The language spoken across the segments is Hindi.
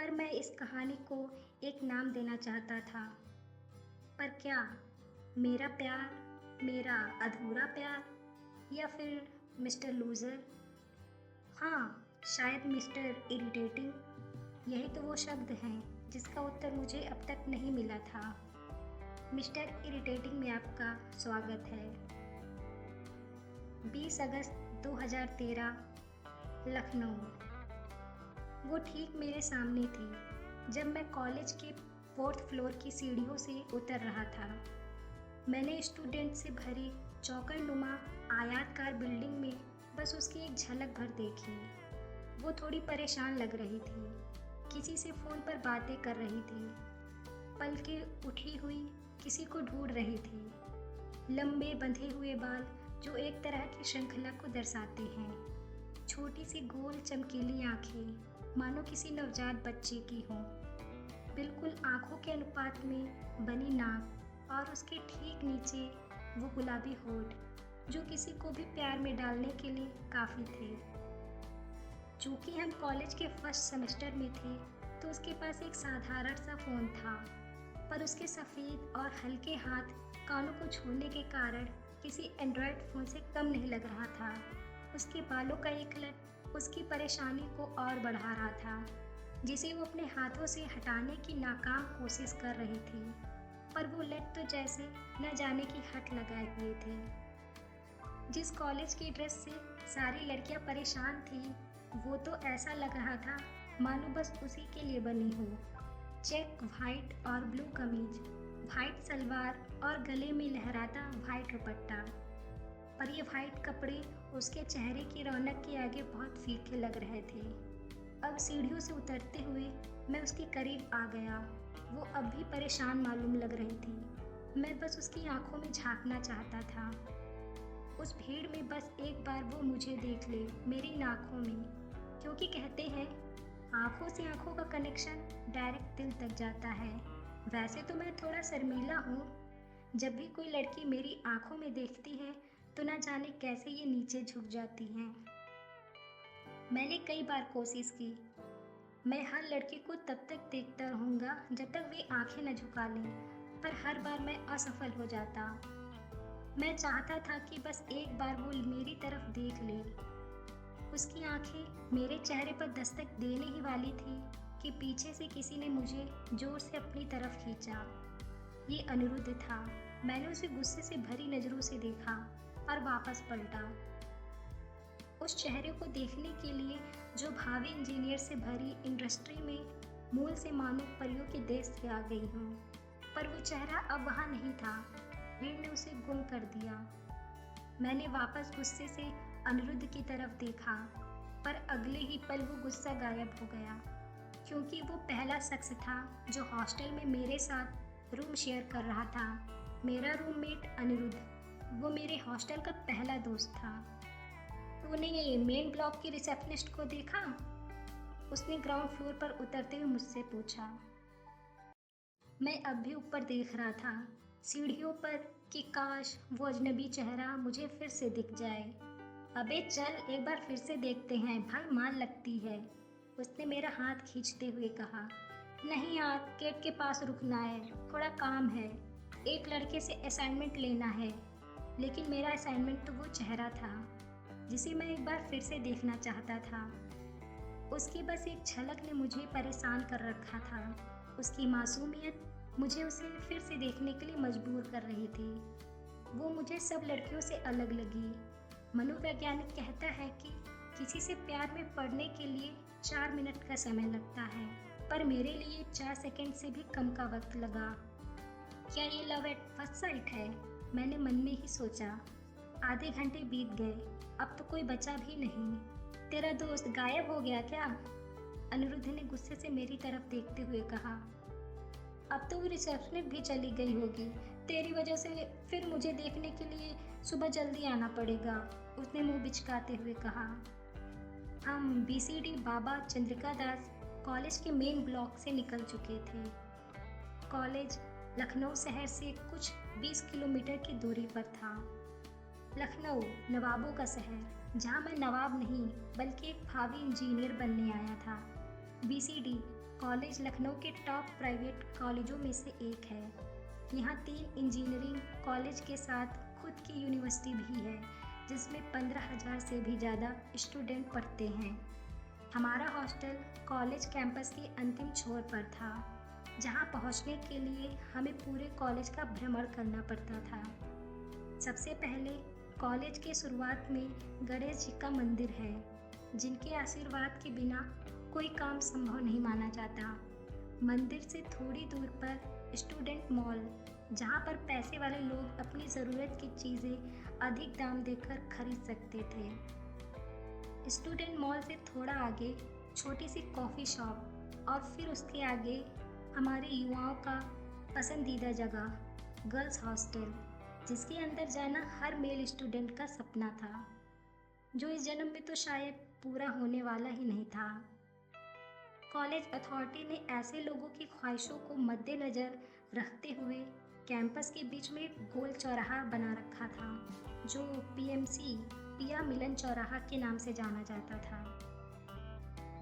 पर मैं इस कहानी को एक नाम देना चाहता था। पर क्या? मेरा प्यार, मेरा अधूरा प्यार, या फिर मिस्टर लूज़र? हाँ, शायद मिस्टर इरिटेटिंग। यही तो वो शब्द हैं जिसका उत्तर मुझे अब तक नहीं मिला था। मिस्टर इरिटेटिंग में आपका स्वागत है। 20 अगस्त 2013, लखनऊ। वो ठीक मेरे सामने थी जब मैं कॉलेज के 4th फ्लोर की सीढ़ियों से उतर रहा था। मैंने स्टूडेंट से भरी चौकरनुमा आयताकार बिल्डिंग में बस उसकी एक झलक भर देखी। वो थोड़ी परेशान लग रही थी, किसी से फ़ोन पर बातें कर रही थी, पलकें उठी हुई किसी को ढूंढ रही थी। लंबे बंधे हुए बाल जो एक तरह की श्रृंखला को दर्शाते हैं, छोटी सी गोल चमकीली आंखें मानो किसी नवजात बच्चे की हों, बिल्कुल आंखों के अनुपात में बनी नाक और उसके ठीक नीचे वो गुलाबी होठ जो किसी को भी प्यार में डालने के लिए काफ़ी थे। चूँकि हम कॉलेज के फर्स्ट सेमेस्टर में थे तो उसके पास एक साधारण सा फ़ोन था, पर उसके सफ़ेद और हल्के हाथ कानों को छूने के कारण किसी एंड्रॉयड फ़ोन से कम नहीं लग रहा था। उसके बालों का एक लट उसकी परेशानी को और बढ़ा रहा था, जिसे वो अपने हाथों से हटाने की नाकाम कोशिश कर रही थी, पर वो लट तो जैसे न जाने की हट लगाए हुए थे। जिस कॉलेज की ड्रेस से सारी लड़कियां परेशान थी, वो तो ऐसा लग रहा था मानो बस उसी के लिए बनी हो। चेक वाइट और ब्लू कमीज, वाइट सलवार और गले में लहराता वाइट दुपट्टा। पर ये वाइट कपड़े उसके चेहरे की रौनक के आगे बहुत फीके लग रहे थे। अब सीढ़ियों से उतरते हुए मैं उसके करीब आ गया। वो अब भी परेशान मालूम लग रही थी। मैं बस उसकी आंखों में झांकना चाहता था। उस भीड़ में बस एक बार वो मुझे देख ले, मेरी इन आँखों में, क्योंकि कहते हैं आँखों से आँखों का कनेक्शन डायरेक्ट दिल तक जाता है। वैसे तो मैं थोड़ा शर्मीला हूँ। जब भी कोई लड़की मेरी आँखों में देखती है तो ना जाने कैसे ये नीचे झुक जाती हैं। मैंने कई बार कोशिश की। मैं हर लड़की को तब तक देखता रहूँगा जब तक वे आँखें न झुका लें, पर हर बार मैं असफल हो जाता। मैं चाहता था कि बस एक बार वो मेरी तरफ देख ले। उसकी आंखें मेरे चेहरे पर दस्तक देने ही वाली थी कि पीछे से किसी ने मुझे जोर से अपनी तरफ खींचा। ये अनिरुद्ध था। मैंने उसे गुस्से से भरी नज़रों से देखा और वापस पलटा। उस चेहरे को देखने के लिए जो भावी इंजीनियर से भरी इंडस्ट्री में मूल से मानो परियों के देश से आ गई हूँ, पर वो चेहरा अब वहाँ नहीं था। भीड़ ने उसे गुम कर दिया। मैंने वापस गुस्से से अनिरुद्ध की तरफ देखा, पर अगले ही पल वो गुस्सा गायब हो गया, क्योंकि वो पहला शख्स था जो हॉस्टल में मेरे साथ रूम शेयर कर रहा था। मेरा रूममेट अनिरुद्ध, वो मेरे हॉस्टल का पहला दोस्त था। तूने मेन ब्लॉक की रिसेप्शनिस्ट को देखा? उसने ग्राउंड फ्लोर पर उतरते हुए मुझसे पूछा। मैं अब भी ऊपर देख रहा था, सीढ़ियों पर, कि काश वो अजनबी चेहरा मुझे फिर से दिख जाए। अबे चल, एक बार फिर से देखते हैं, भाई मान लगती है, उसने मेरा हाथ खींचते हुए कहा। नहीं यार, गेट के पास रुकना है, थोड़ा काम है, एक लड़के से असाइनमेंट लेना है। लेकिन मेरा असाइनमेंट तो वो चेहरा था जिसे मैं एक बार फिर से देखना चाहता था। उसकी बस एक झलक ने मुझे परेशान कर रखा था। उसकी मासूमियत मुझे उसे फिर से देखने के लिए मजबूर कर रही थी। वो मुझे सब लड़कियों से अलग लगी। मनोवैज्ञानिक कहता है कि किसी से प्यार में पड़ने के लिए 4 मिनट का समय लगता है, पर मेरे लिए 4 सेकंड से भी कम का वक्त लगा। क्या ये लव एट फर्स्ट साइट है? मैंने मन में ही सोचा। आधे घंटे बीत गए, अब तो कोई बचा भी नहीं। तेरा दोस्त गायब हो गया क्या? अनिरुद्ध ने गुस्से से मेरी तरफ देखते हुए कहा। अब तो वो रिसेप्शनिस्ट भी चली गई होगी। तेरी वजह से फिर मुझे देखने के लिए सुबह जल्दी आना पड़ेगा, उसने मुंह बिचकाते हुए कहा। हम बीसीडी बाबा चंद्रिका दास कॉलेज के मेन ब्लॉक से निकल चुके थे। कॉलेज लखनऊ शहर से कुछ 20 किलोमीटर की दूरी पर था। लखनऊ नवाबों का शहर, जहाँ मैं नवाब नहीं बल्कि एक भावी इंजीनियर बनने आया था। बीसीडी कॉलेज लखनऊ के टॉप प्राइवेट कॉलेजों में से एक है। यहाँ 3 इंजीनियरिंग कॉलेज के साथ खुद की यूनिवर्सिटी भी है, जिसमें 15,000 से भी ज़्यादा स्टूडेंट पढ़ते हैं। हमारा हॉस्टल कॉलेज कैंपस के अंतिम छोर पर था, जहाँ पहुँचने के लिए हमें पूरे कॉलेज का भ्रमण करना पड़ता था। सबसे पहले कॉलेज के शुरुआत में गणेश जी का मंदिर है, जिनके आशीर्वाद के बिना कोई काम संभव नहीं माना जाता। मंदिर से थोड़ी दूर पर स्टूडेंट मॉल, जहाँ पर पैसे वाले लोग अपनी ज़रूरत की चीज़ें अधिक दाम देकर खरीद सकते थे। स्टूडेंट मॉल से थोड़ा आगे छोटी सी कॉफ़ी शॉप और फिर उसके आगे हमारे युवाओं का पसंदीदा जगह गर्ल्स हॉस्टल, जिसके अंदर जाना हर मेल स्टूडेंट का सपना था, जो इस जन्म में तो शायद पूरा होने वाला ही नहीं था। कॉलेज अथॉरिटी ने ऐसे लोगों की ख्वाहिशों को मद्देनज़र रखते हुए कैंपस के बीच में एक गोल चौराहा बना रखा था, जो पीएमसी पिया मिलन चौराहा के नाम से जाना जाता था।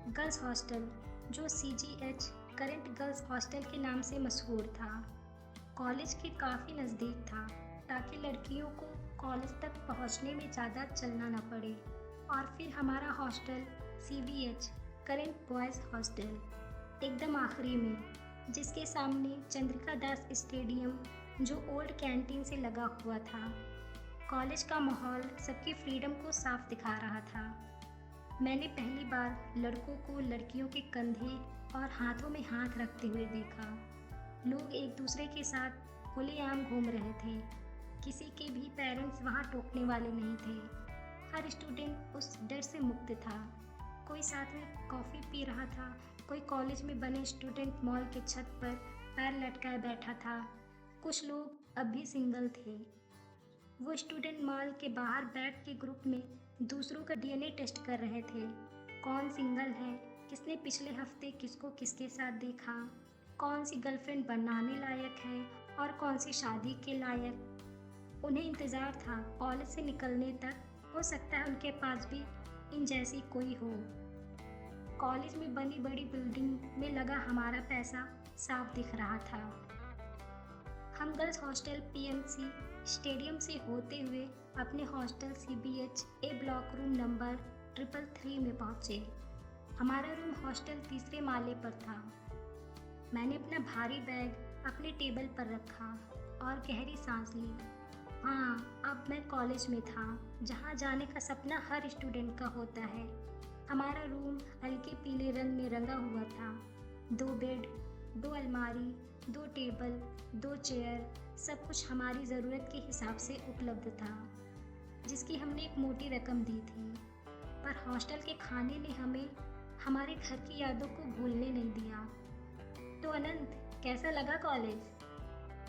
गर्ल्स हॉस्टल, जो CGH करेंट गर्ल्स हॉस्टल के नाम से मशहूर था, कॉलेज के काफ़ी नज़दीक था, ताकि लड़कियों को कॉलेज तक पहुंचने में ज़्यादा चलना न पड़े। और फिर हमारा hostel CBH current boys hostel एकदम आखिरी में, जिसके सामने चंद्रिका दास स्टेडियम, जो ओल्ड कैंटीन से लगा हुआ था। कॉलेज का माहौल सबकी फ्रीडम को साफ दिखा रहा था। मैंने पहली बार लड़कों को लड़कियों के कंधे और हाथों में हाथ रखते हुए देखा। लोग एक दूसरे के साथ खुलेआम घूम रहे थे। किसी के भी पेरेंट्स वहाँ टोकने वाले नहीं थे। हर स्टूडेंट उस डर से मुक्त था। कोई साथ में कॉफ़ी पी रहा था, कोई कॉलेज में बने स्टूडेंट मॉल के छत पर पैर लटकाए बैठा था। कुछ लोग अब भी सिंगल थे। वो स्टूडेंट मॉल के बाहर बैठ के ग्रुप में दूसरों का DNA टेस्ट कर रहे थे। कौन सिंगल है, किसने पिछले हफ्ते किसको किसके साथ देखा, कौन सी गर्लफ्रेंड बनाने लायक है और कौन सी शादी के लायक। उन्हें इंतज़ार था कॉलेज से निकलने तक, हो सकता है उनके पास भी इन जैसी कोई हो। कॉलेज में बनी बड़ी बिल्डिंग में लगा हमारा पैसा साफ दिख रहा था। हम गर्ल्स हॉस्टल PMC स्टेडियम से होते हुए अपने hostel CBH A block room number 333 में पहुँचे। हमारा रूम हॉस्टल तीसरे माले पर था। मैंने अपना भारी बैग अपने टेबल पर रखा और गहरी सांस ली। हाँ, अब मैं कॉलेज में था, जहाँ जाने का सपना हर स्टूडेंट का होता है। हमारा रूम हल्के पीले रंग में रंगा हुआ था। 2 बेड, 2 अलमारी, 2 टेबल, 2 चेयर, सब कुछ हमारी ज़रूरत के हिसाब से उपलब्ध था, जिसकी हमने एक मोटी रकम दी थी। पर हॉस्टल के खाने ने हमें हमारे घर की यादों को भूलने नहीं दिया। तो अनंत, कैसा लगा कॉलेज?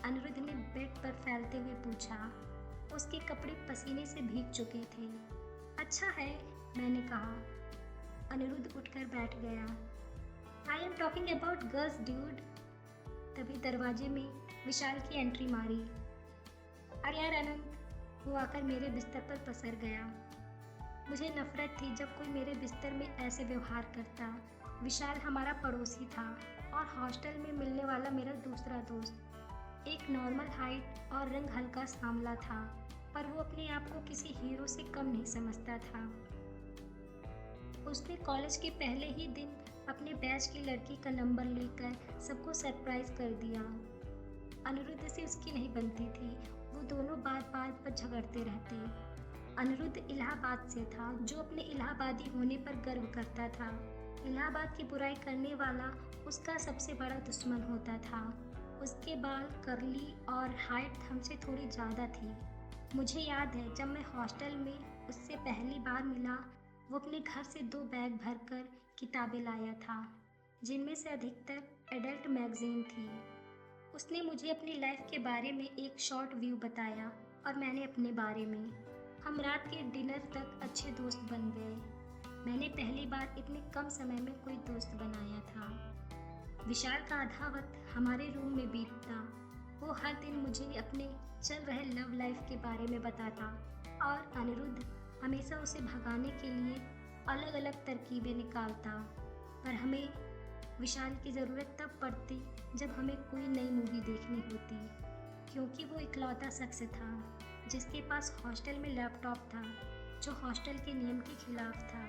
अनिरुद्ध ने बेड पर फैलते हुए पूछा। उसके कपड़े पसीने से भीग चुके थे। अच्छा है, मैंने कहा। अनिरुद्ध उठकर बैठ गया। I am talking about girls dude. तभी दरवाजे में विशाल की एंट्री मारी। अरे यार अनंत, वो आकर मेरे बिस्तर पर पसर गया। मुझे नफरत थी जब कोई मेरे बिस्तर में ऐसे व्यवहार करता। विशाल हमारा पड़ोसी था और हॉस्टल में मिलने वाला मेरा दूसरा दोस्त। एक नॉर्मल हाइट और रंग हल्का सांवला था, पर वो अपने आप को किसी हीरो से कम नहीं समझता था। उसने कॉलेज के पहले ही दिन अपने बैच की लड़की का नंबर लेकर सबको सरप्राइज कर दिया। अनिरुद्ध से उसकी नहीं बनती थी, वो दोनों बात बात पर झगड़ते रहते। अनिरुद्ध इलाहाबाद से था, जो अपने इलाहाबादी होने पर गर्व करता था। इलाहाबाद की बुराई करने वाला उसका सबसे बड़ा दुश्मन होता था। उसके बाल कर्ली और हाइट हमसे थोड़ी ज़्यादा थी। मुझे याद है जब मैं हॉस्टल में उससे पहली बार मिला, वो अपने घर से 2 बैग भरकर किताबें लाया था, जिनमें से अधिकतर एडल्ट मैगजीन थी। उसने मुझे अपनी लाइफ के बारे में एक शॉर्ट व्यू बताया और मैंने अपने बारे में। हम रात के डिनर तक अच्छे दोस्त बन गए। मैंने पहली बार इतने कम समय में कोई दोस्त बनाया था। विशाल का आधा वक्त हमारे रूम में बीतता। वो हर दिन मुझे अपने चल रहे लव लाइफ के बारे में बताता और अनिरुद्ध हमेशा उसे भगाने के लिए अलग अलग तरकीबें निकालता। पर हमें विशाल की ज़रूरत तब पड़ती जब हमें कोई नई मूवी देखनी होती, क्योंकि वो इकलौता शख्स था जिसके पास हॉस्टल में लैपटॉप था, जो हॉस्टल के नियम के खिलाफ था।